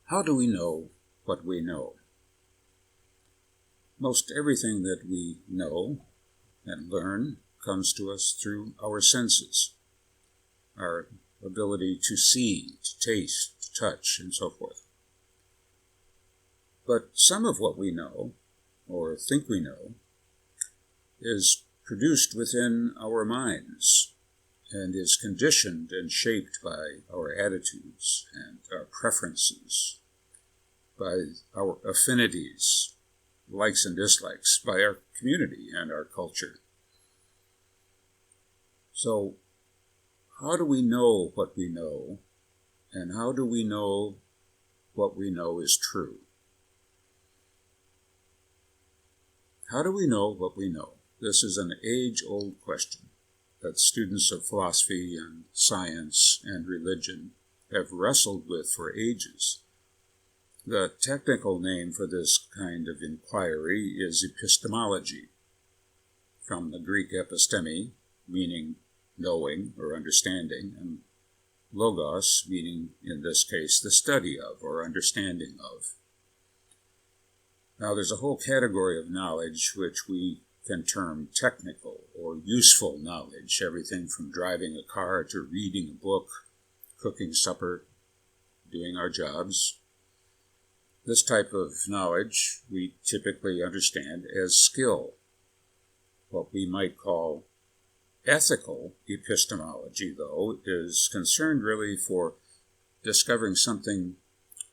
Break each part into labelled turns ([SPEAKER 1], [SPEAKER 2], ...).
[SPEAKER 1] How do we know what we know? Most everything that we know and learn comes to us through our senses, our ability to see, to taste, to touch, and so forth. But some of what we know, or think we know, is produced within our minds and is conditioned and shaped by our attitudes and our preferences, by our affinities, likes and dislikes, by our community and our culture. So, how do we know what we know, and how do we know what we know is true? How do we know what we know? This is an age-old question that students of philosophy and science and religion have wrestled with for ages. The technical name for this kind of inquiry is epistemology, from the Greek episteme, meaning knowing or understanding, and logos, meaning, in this case, the study of or understanding of. Now, there's a whole category of knowledge which we can term technical or useful knowledge, everything from driving a car to reading a book, cooking supper, doing our jobs. This type of knowledge we typically understand as skill. What we might call ethical epistemology, though, is concerned really for discovering something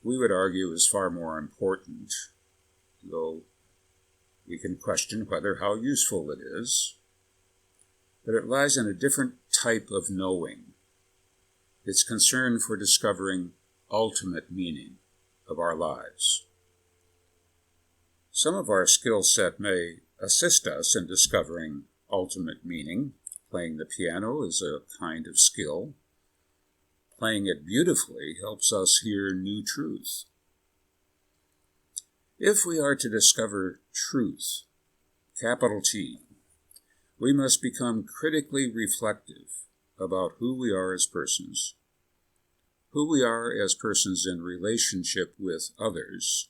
[SPEAKER 1] we would argue is far more important, though we can question how useful it is. But it lies in a different type of knowing. It's concerned for discovering ultimate meaning of our lives. Some of our skill set may assist us in discovering ultimate meaning. Playing the piano is a kind of skill. Playing it beautifully helps us hear new truth. If we are to discover truth, capital T, we must become critically reflective about who we are as persons, who we are as persons in relationship with others,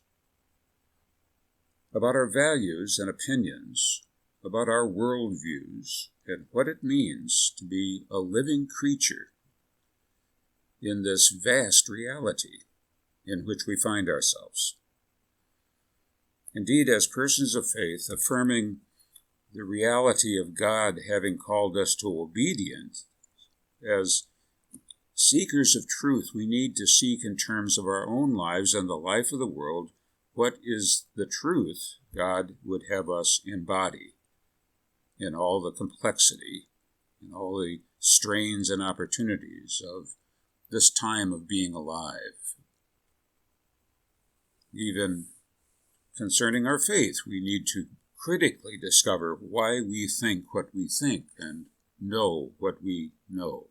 [SPEAKER 1] about our values and opinions, about our worldviews, and what it means to be a living creature in this vast reality in which we find ourselves. Indeed, as persons of faith, affirming the reality of God having called us to obedience, as seekers of truth, we need to seek in terms of our own lives and the life of the world what is the truth God would have us embody in all the complexity, in all the strains and opportunities of this time of being alive. Even concerning our faith, we need to critically discover why we think what we think and know what we know.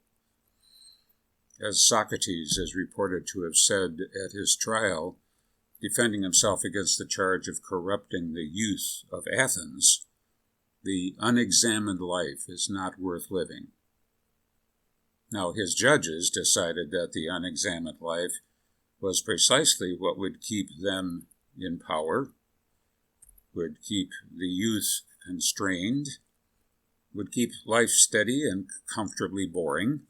[SPEAKER 1] As Socrates is reported to have said at his trial, defending himself against the charge of corrupting the youth of Athens, the unexamined life is not worth living. Now, his judges decided that the unexamined life was precisely what would keep them in power, would keep the youth constrained, would keep life steady and comfortably boring.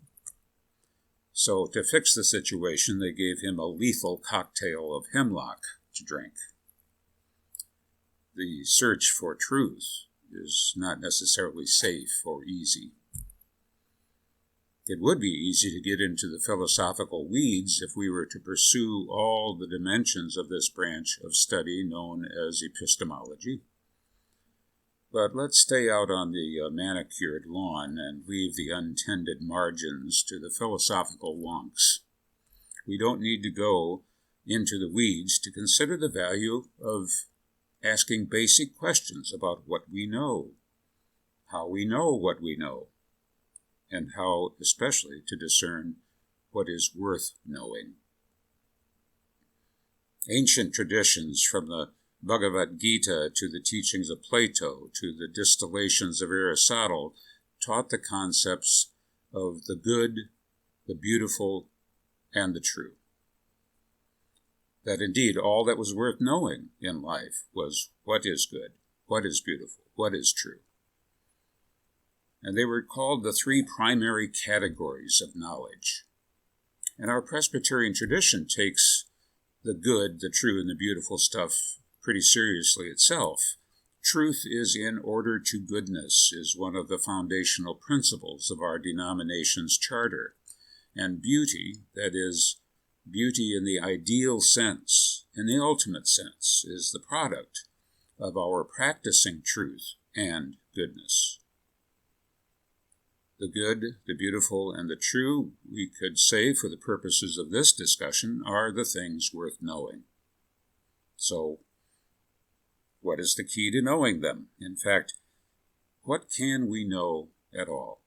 [SPEAKER 1] So to fix the situation, they gave him a lethal cocktail of hemlock to drink. The search for truth is not necessarily safe or easy. It would be easy to get into the philosophical weeds if we were to pursue all the dimensions of this branch of study known as epistemology. But let's stay out on the manicured lawn and leave the untended margins to the philosophical wonks. We don't need to go into the weeds to consider the value of asking basic questions about what we know, how we know what we know, and how especially to discern what is worth knowing. Ancient traditions, from the Bhagavad Gita to the teachings of Plato to the distillations of Aristotle, taught the concepts of the good, the beautiful, and the true. that indeed all that was worth knowing in life was what is good, what is beautiful, what is true. And they were called the three primary categories of knowledge. And our Presbyterian tradition takes the good, the true, and the beautiful stuff pretty seriously itself. Truth is in order to goodness is one of the foundational principles of our denomination's charter. And beauty, that is, beauty in the ideal sense, in the ultimate sense, is the product of our practicing truth and goodness. The good, the beautiful, and the true, we could say for the purposes of this discussion, are the things worth knowing. So, what is the key to knowing them? In fact, what can we know at all?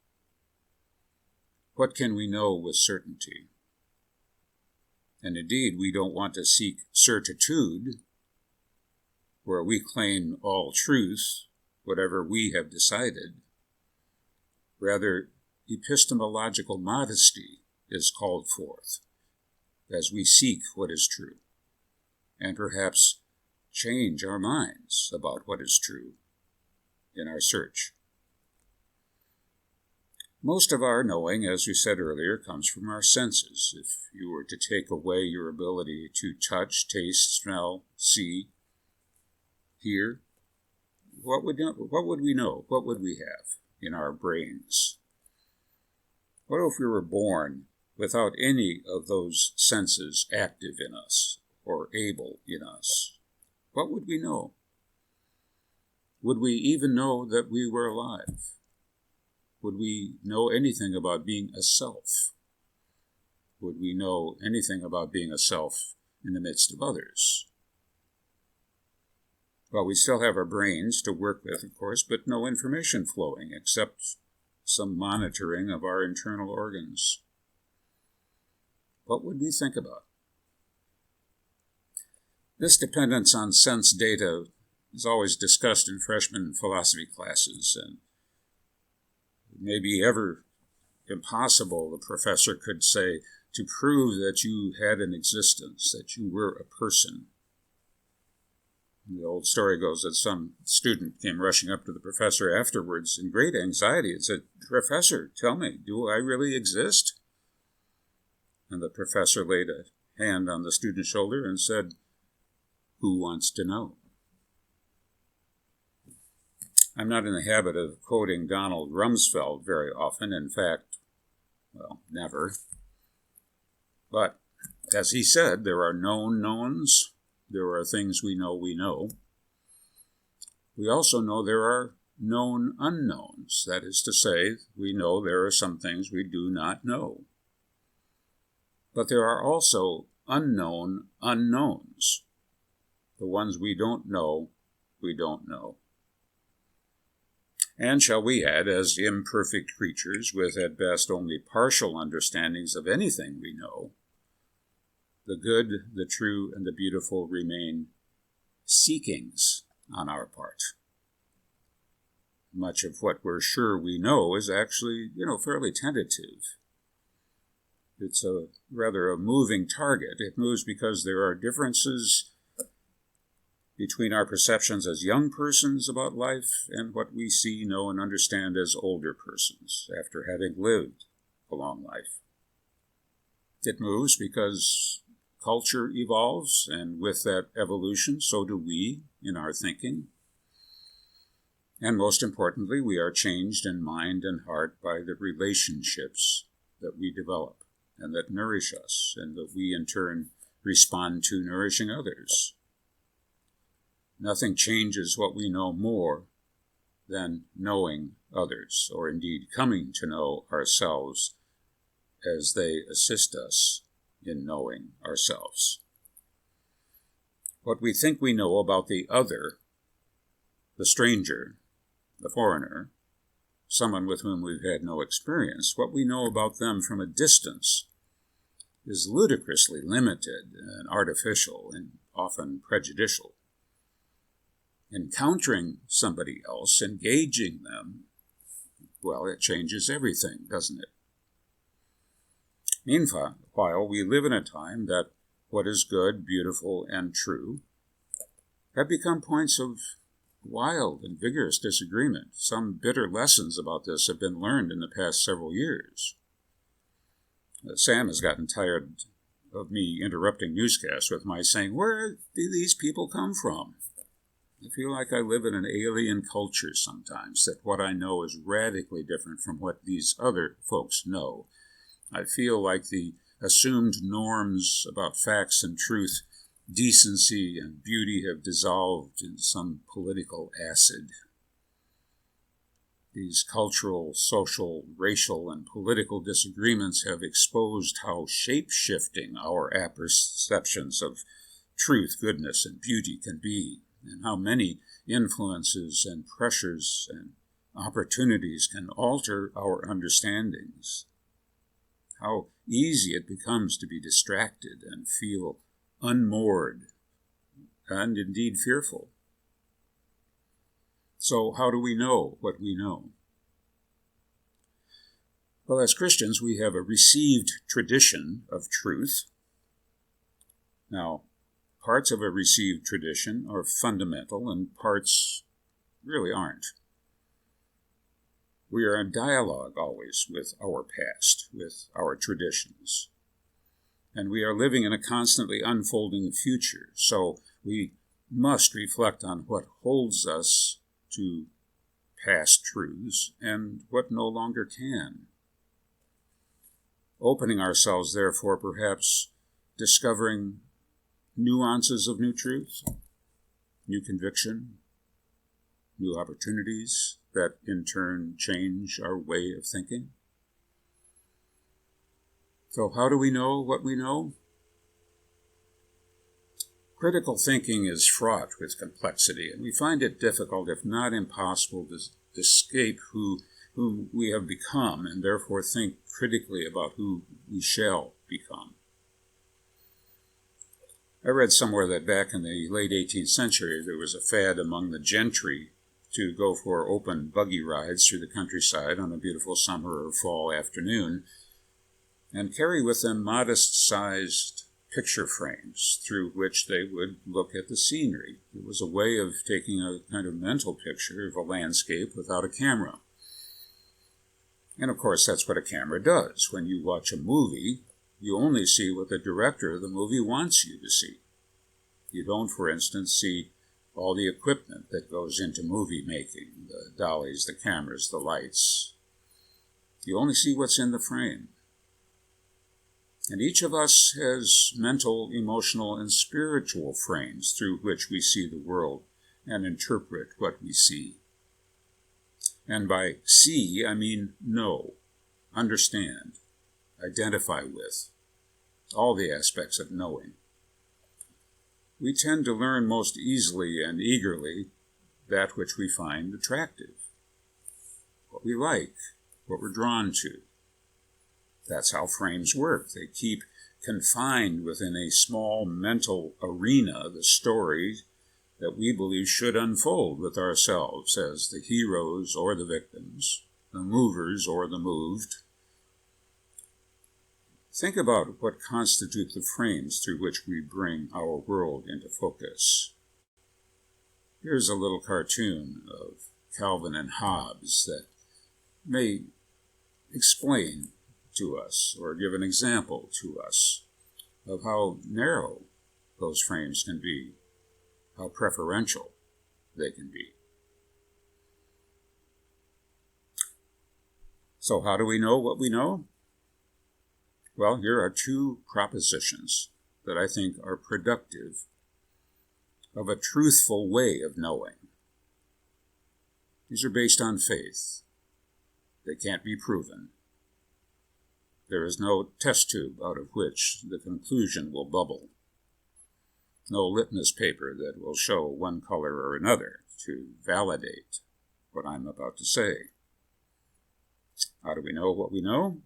[SPEAKER 1] What can we know with certainty? And indeed, we don't want to seek certitude, where we claim all truth, whatever we have decided. Rather, epistemological modesty is called forth as we seek what is true, and perhaps change our minds about what is true in our search. Most of our knowing, as we said earlier, comes from our senses. If you were to take away your ability to touch, taste, smell, see, hear, what would we know? What would we have in our brains? What if we were born without any of those senses active in us or able in us? What would we know? Would we even know that we were alive? Would we know anything about being a self? Would we know anything about being a self in the midst of others? Well, we still have our brains to work with, of course, but no information flowing except some monitoring of our internal organs. What would we think about? This dependence on sense data is always discussed in freshman philosophy classes, and it may be ever impossible, the professor could say, to prove that you had an existence, that you were a person. The old story goes that some student came rushing up to the professor afterwards in great anxiety and said, "Professor, tell me, do I really exist?" And the professor laid a hand on the student's shoulder and said, "Who wants to know?" I'm not in the habit of quoting Donald Rumsfeld very often, in fact, well, never. But, as he said, there are known knowns. There are things we know we know. We also know there are known unknowns. That is to say, we know there are some things we do not know. But there are also unknown unknowns. The ones we don't know, we don't know. And shall we add, as imperfect creatures with at best only partial understandings of anything we know, the good, the true, and the beautiful remain seekings on our part. Much of what we're sure we know is actually, fairly tentative. It's rather a moving target. It moves because there are differences between our perceptions as young persons about life and what we see, know, and understand as older persons after having lived a long life. It moves because culture evolves, and with that evolution, so do we in our thinking. And most importantly, we are changed in mind and heart by the relationships that we develop and that nourish us, and that we in turn respond to nourishing others. Nothing changes what we know more than knowing others, or indeed coming to know ourselves as they assist us in knowing ourselves. What we think we know about the other, the stranger, the foreigner, someone with whom we've had no experience, what we know about them from a distance is ludicrously limited and artificial and often prejudicial. Encountering somebody else, engaging them, well, it changes everything, doesn't it? Meanwhile, we live in a time that what is good, beautiful, and true, have become points of wild and vigorous disagreement. Some bitter lessons about this have been learned in the past several years. Sam has gotten tired of me interrupting newscasts with my saying, "Where do these people come from?" I feel like I live in an alien culture sometimes, that what I know is radically different from what these other folks know. I feel like the assumed norms about facts and truth, decency and beauty have dissolved in some political acid. These cultural, social, racial, and political disagreements have exposed how shape-shifting our perceptions of truth, goodness, and beauty can be, and how many influences and pressures and opportunities can alter our understandings. How easy it becomes to be distracted and feel unmoored and indeed fearful. So how do we know what we know? Well, as Christians, we have a received tradition of truth. Now, parts of a received tradition are fundamental and parts really aren't. We are in dialogue always with our past, with our traditions. And we are living in a constantly unfolding future, so we must reflect on what holds us to past truths and what no longer can. Opening ourselves, therefore, perhaps discovering nuances of new truth, new conviction, new opportunities that in turn change our way of thinking. So how do we know what we know? Critical thinking is fraught with complexity, and we find it difficult, if not impossible, to escape who we have become, and therefore think critically about who we shall become. I read somewhere that back in the late 18th century, there was a fad among the gentry to go for open buggy rides through the countryside on a beautiful summer or fall afternoon, and carry with them modest-sized picture frames through which they would look at the scenery. It was a way of taking a kind of mental picture of a landscape without a camera. And of course, that's what a camera does. When you watch a movie, you only see what the director of the movie wants you to see. You don't, for instance, see all the equipment that goes into movie making, the dollies, the cameras, the lights. You only see what's in the frame. And each of us has mental, emotional, and spiritual frames through which we see the world and interpret what we see. And by see, I mean know, understand, identify with, all the aspects of knowing. We tend to learn most easily and eagerly that which we find attractive, what we like, what we're drawn to. That's how frames work. They keep confined within a small mental arena the story that we believe should unfold with ourselves as the heroes or the victims, the movers or the moved. Think about what constitute the frames through which we bring our world into focus. Here's a little cartoon of Calvin and Hobbes that may explain to us or give an example to us of how narrow those frames can be, how preferential they can be. So how do we know what we know? Well, here are two propositions that I think are productive of a truthful way of knowing. These are based on faith. They can't be proven. There is no test tube out of which the conclusion will bubble. No litmus paper that will show one color or another to validate what I'm about to say. How do we know what we know?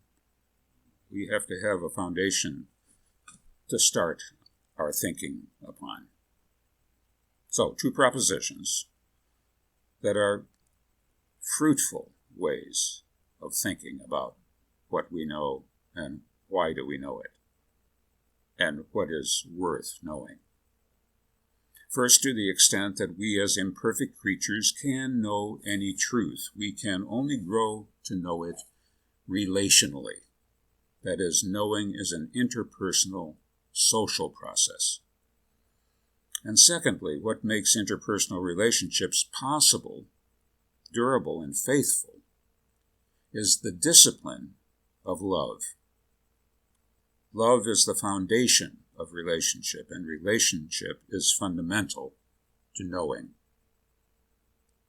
[SPEAKER 1] We have to have a foundation to start our thinking upon. So, two propositions that are fruitful ways of thinking about what we know and why do we know it. and what is worth knowing. First, to the extent that we as imperfect creatures can know any truth, we can only grow to know it relationally. That is, knowing is an interpersonal, social process. And secondly, what makes interpersonal relationships possible, durable, and faithful is the discipline of love. Love is the foundation of relationship, and relationship is fundamental to knowing.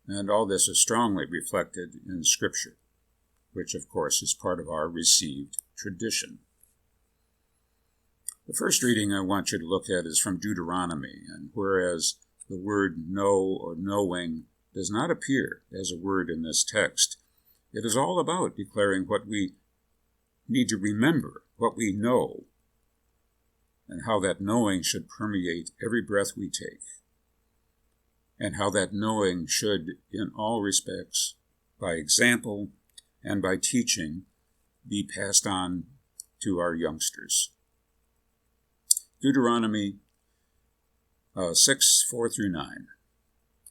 [SPEAKER 1] And all this is strongly reflected in Scripture, which, of course, is part of our received tradition. The first reading I want you to look at is from Deuteronomy, and whereas the word know or knowing does not appear as a word in this text, it is all about declaring what we need to remember, what we know, and how that knowing should permeate every breath we take, and how that knowing should, in all respects, by example and by teaching, be passed on to our youngsters. Deuteronomy 6:4-9.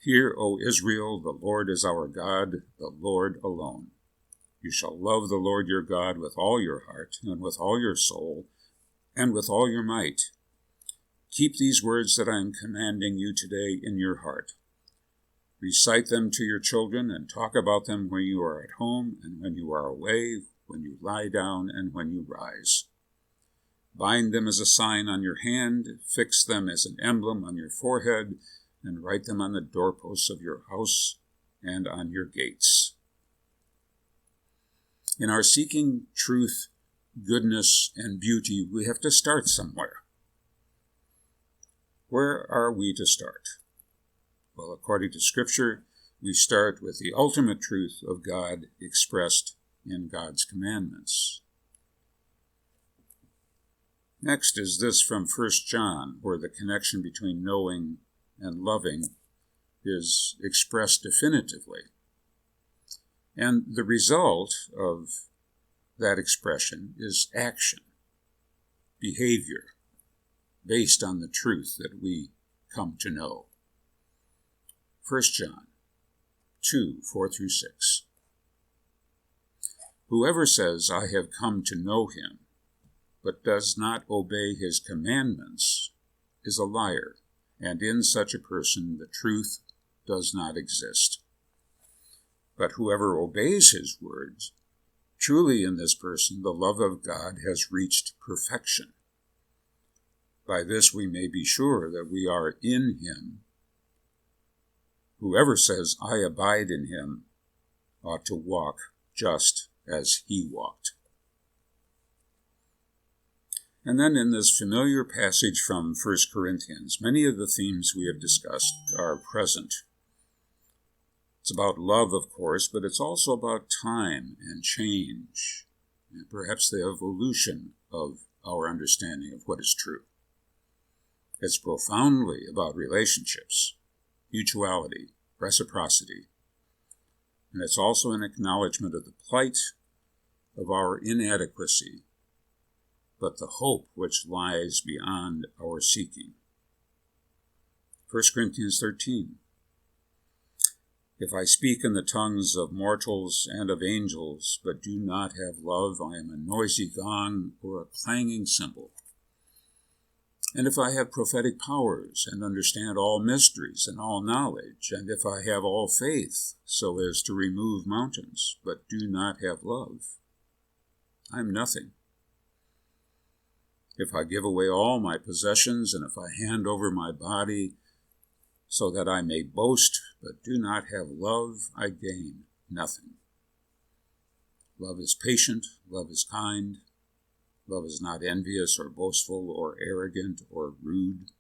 [SPEAKER 1] Hear, O Israel, the Lord is our God, the Lord alone. You shall love the Lord your God with all your heart, and with all your soul, and with all your might. Keep these words that I am commanding you today in your heart. Recite them to your children, and talk about them when you are at home, and when you are away, when you lie down, and when you rise. Bind them as a sign on your hand, fix them as an emblem on your forehead, and write them on the doorposts of your house and on your gates. In our seeking truth, goodness, and beauty, we have to start somewhere. Where are we to start? Well, according to Scripture, we start with the ultimate truth of God expressed in God's commandments. Next is this from 1 John, where the connection between knowing and loving is expressed definitively. And the result of that expression is action, behavior, based on the truth that we come to know. 1 John 2:4-6. Whoever says, I have come to know him, but does not obey his commandments, is a liar, and in such a person the truth does not exist. But whoever obeys his words, truly in this person the love of God has reached perfection. By this we may be sure that we are in him. Whoever says, I abide in him, ought to walk just as he walked. And then in this familiar passage from 1 Corinthians, many of the themes we have discussed are present. It's about love, of course, but it's also about time and change, and perhaps the evolution of our understanding of what is true. It's profoundly about relationships, mutuality, reciprocity, and it's also an acknowledgement of the plight of our inadequacy, but the hope which lies beyond our seeking. 1 Corinthians 13. If I speak in the tongues of mortals and of angels, but do not have love, I am a noisy gong or a clanging cymbal. And if I have prophetic powers and understand all mysteries and all knowledge, and if I have all faith so as to remove mountains, but do not have love, I am nothing. If I give away all my possessions, and if I hand over my body so that I may boast, but do not have love, I gain nothing. Love is patient, love is kind, love is not envious or boastful or arrogant or rude.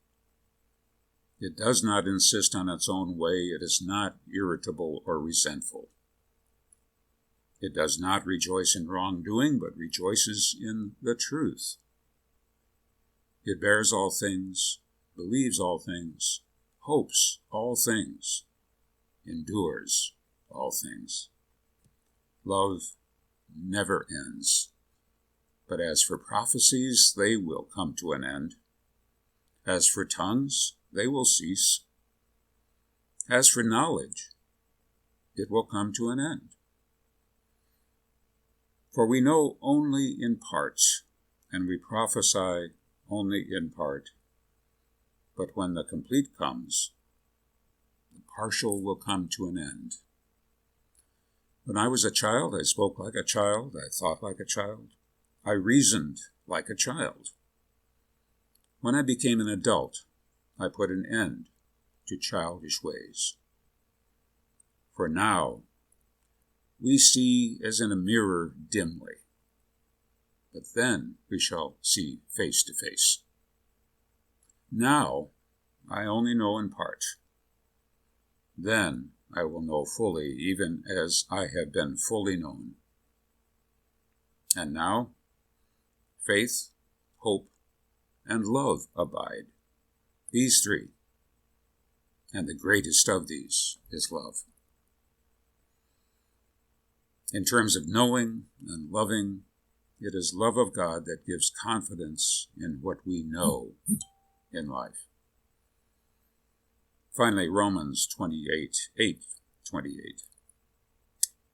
[SPEAKER 1] It does not insist on its own way, it is not irritable or resentful. It does not rejoice in wrongdoing, but rejoices in the truth. It bears all things, believes all things, hopes all things, endures all things. Love never ends. But as for prophecies, they will come to an end. As for tongues, they will cease. As for knowledge, it will come to an end. For we know only in part, and we prophesy only in part. But when the complete comes, the partial will come to an end. When I was a child, I spoke like a child, I thought like a child, I reasoned like a child. When I became an adult, I put an end to childish ways. For now, we see as in a mirror dimly, but then we shall see face to face. Now, I only know in part. Then I will know fully, even as I have been fully known. And now, faith, hope, and love abide, these three, and the greatest of these is love. In terms of knowing and loving, it is love of God that gives confidence in what we know in life. Finally, Romans 8:28.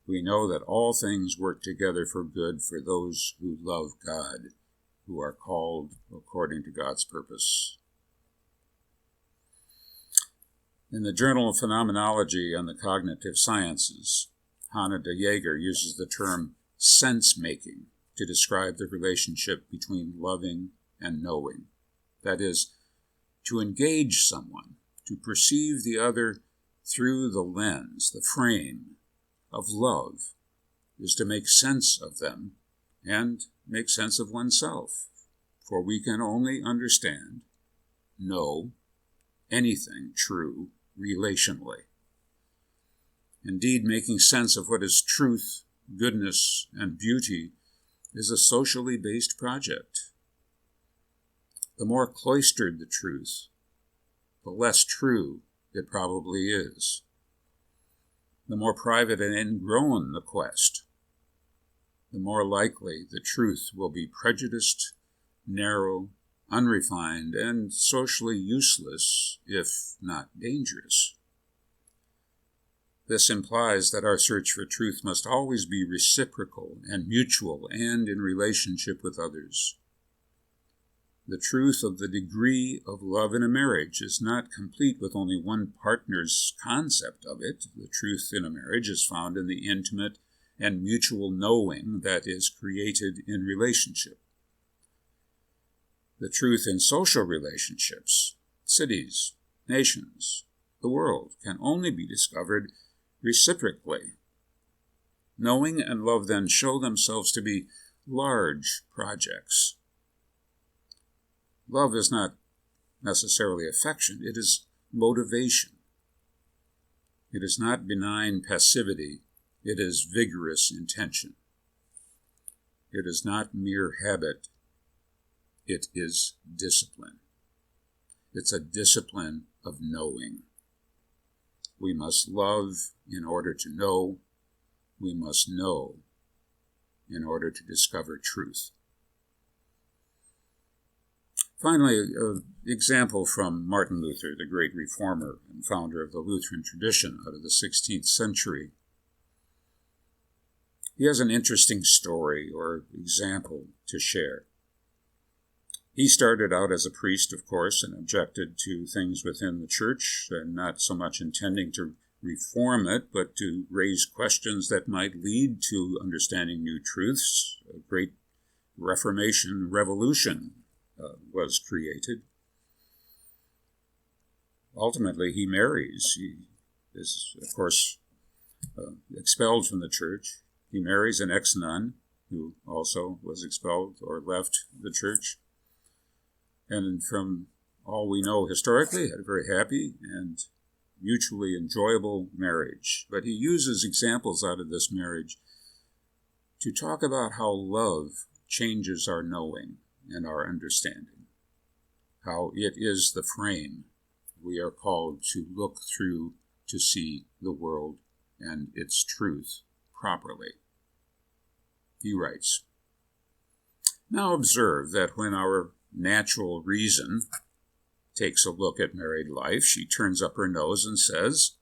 [SPEAKER 1] We know that all things work together for good for those who love God, who are called according to God's purpose. In the Journal of Phenomenology and the Cognitive Sciences, Hannah de Jager uses the term sense-making to describe the relationship between loving and knowing. That is, to engage someone, to perceive the other through the lens, the frame of love, is to make sense of them and make sense of oneself. For we can only understand, know, anything true relationally. Indeed, making sense of what is truth, goodness, and beauty is a socially based project. The more cloistered the truth, the less true it probably is. The more private and ingrown the quest, the more likely the truth will be prejudiced, narrow, unrefined, and socially useless, if not dangerous. This implies that our search for truth must always be reciprocal and mutual and in relationship with others. The truth of the degree of love in a marriage is not complete with only one partner's concept of it. The truth in a marriage is found in the intimate and mutual knowing that is created in relationship. The truth in social relationships, cities, nations, the world, can only be discovered reciprocally. Knowing and love then show themselves to be large projects. Love is not necessarily affection, it is motivation. It is not benign passivity, it is vigorous intention. It is not mere habit, it is discipline. It's a discipline of knowing. We must love in order to know. We must know in order to discover truth. Finally, an example from Martin Luther, the great reformer and founder of the Lutheran tradition out of the 16th century. He has an interesting story or example to share. He started out as a priest, of course, and objected to things within the church, and not so much intending to reform it, but to raise questions that might lead to understanding new truths. A great Reformation revolution was created. Ultimately, he marries. He is, of course, expelled from the church. He marries an ex-nun who also was expelled or left the church. And from all we know historically, had a very happy and mutually enjoyable marriage. But he uses examples out of this marriage to talk about how love changes our knowing and our understanding, how it is the frame we are called to look through to see the world and its truth properly. He writes, Now observe that when our natural reason takes a look at married life, she turns up her nose and says,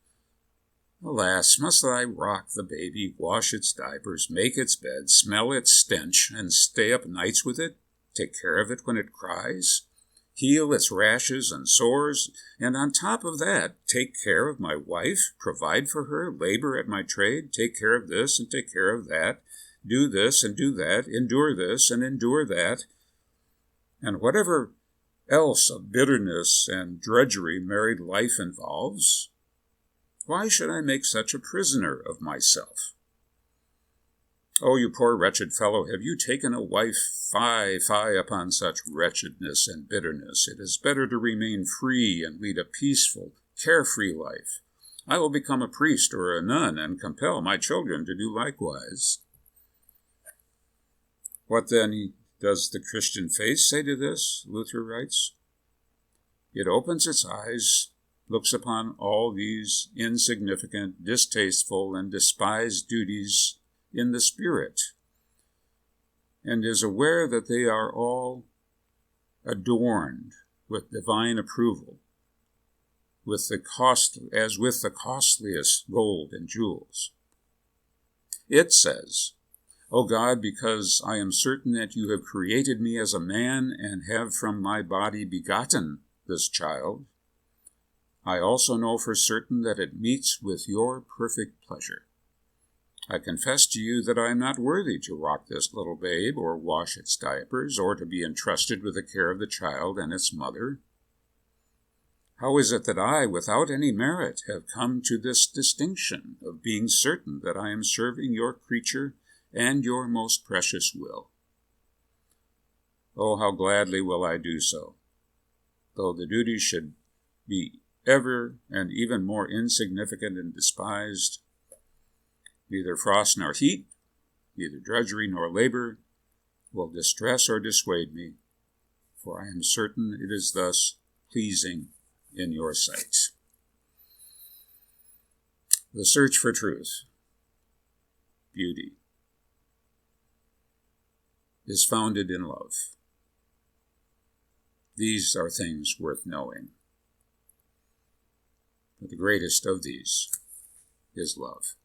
[SPEAKER 1] "Alas, must I rock the baby, wash its diapers, make its bed, smell its stench, and stay up nights with it, take care of it when it cries, heal its rashes and sores, and on top of that, take care of my wife, provide for her, labor at my trade, take care of this and take care of that, do this and do that, endure this and endure that, and whatever else of bitterness and drudgery married life involves? Why should I make such a prisoner of myself? Oh, you poor wretched fellow, have you taken a wife? Fie, fie upon such wretchedness and bitterness. It is better to remain free and lead a peaceful, carefree life. I will become a priest or a nun and compel my children to do likewise." What then does the Christian faith say to this? Luther writes, "It opens its eyes, looks upon all these insignificant, distasteful, and despised duties in the Spirit, and is aware that they are all adorned with divine approval, with the costliest gold and jewels." It says, "O God, because I am certain that you have created me as a man and have from my body begotten this child, I also know for certain that it meets with your perfect pleasure. I confess to you that I am not worthy to rock this little babe or wash its diapers or to be entrusted with the care of the child and its mother. How is it that I, without any merit, have come to this distinction of being certain that I am serving your creature and your most precious will? Oh, how gladly will I do so, though the duty should be ever and even more insignificant and despised. Neither frost nor heat, neither drudgery nor labor will distress or dissuade me, for I am certain it is thus pleasing in your sight." The search for truth, beauty, is founded in love. These are things worth knowing. But the greatest of these is love.